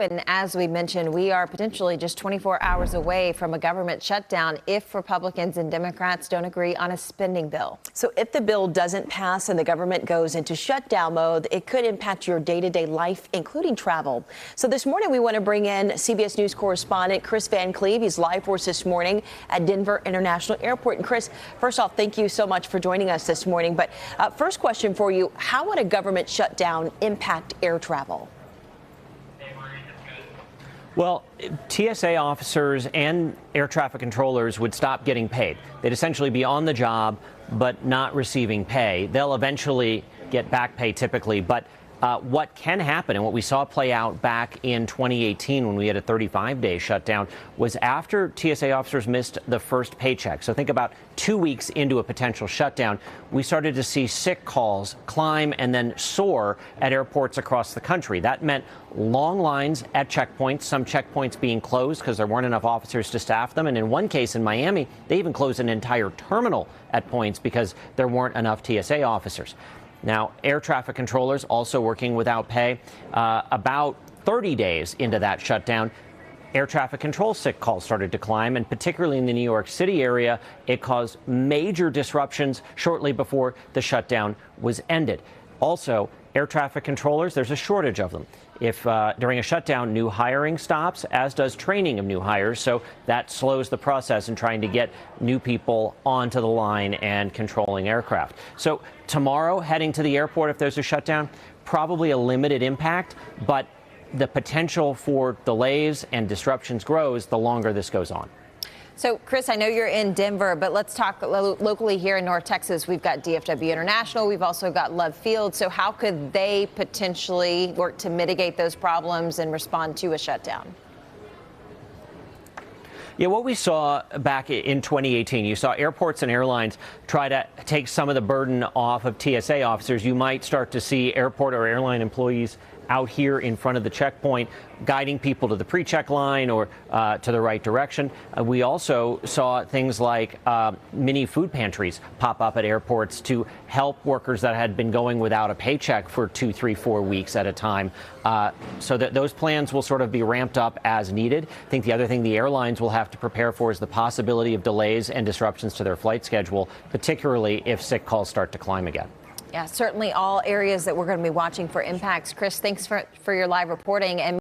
And as we mentioned, we are potentially just 24 hours away from a government shutdown if Republicans and Democrats don't agree on a spending bill. So if the bill doesn't pass and the government goes into shutdown mode, it could impact your day-to-day life, including travel. So this morning, we want to bring in CBS News correspondent Chris Van Cleve. He's live for us this morning at Denver International Airport. And Chris, first off, thank you so much for joining us this morning. But first question for you, how would a government shutdown impact air travel? Well, TSA officers and air traffic controllers would stop getting paid. They'd essentially be on the job, but not receiving pay. They'll eventually get back pay typically, but what can happen and what we saw play out back in 2018 when we had a 35-day shutdown was after TSA officers missed the first paycheck. So think about 2 weeks into a potential shutdown, we started to see sick calls climb and then soar at airports across the country. That meant long lines at checkpoints, some checkpoints being closed because there weren't enough officers to staff them. And in one case in Miami, they even closed an entire terminal at points because there weren't enough TSA officers. Now, air traffic controllers also working without pay. About 30 days into that shutdown, air traffic control sick calls started to climb, and particularly in the New York City area, it caused major disruptions shortly before the shutdown was ended. Also, air traffic controllers, there's a shortage of them. If during a shutdown, new hiring stops, as does training of new hires. So that slows the process in trying to get new people onto the line and controlling aircraft. So tomorrow, heading to the airport, if there's a shutdown, probably a limited impact, but the potential for delays and disruptions grows the longer this goes on. So, Chris, I know you're in Denver, but let's talk locally here in North Texas. We've got DFW International. We've also got Love Field. So how could they potentially work to mitigate those problems and respond to a shutdown? Yeah, what we saw back in 2018, you saw airports and airlines try to take some of the burden off of TSA officers. You might start to see airport or airline employees out here in front of the checkpoint, guiding people to the pre-check line or to the right direction. We also saw things like mini food pantries pop up at airports to help workers that had been going without a paycheck for 2, 3, 4 weeks at a time. So that those plans will sort of be ramped up as needed. I think the other thing the airlines will have to prepare for is the possibility of delays and disruptions to their flight schedule, particularly if sick calls start to climb again. Yeah, certainly all areas that we're going to be watching for impacts. Chris, thanks for your live reporting. And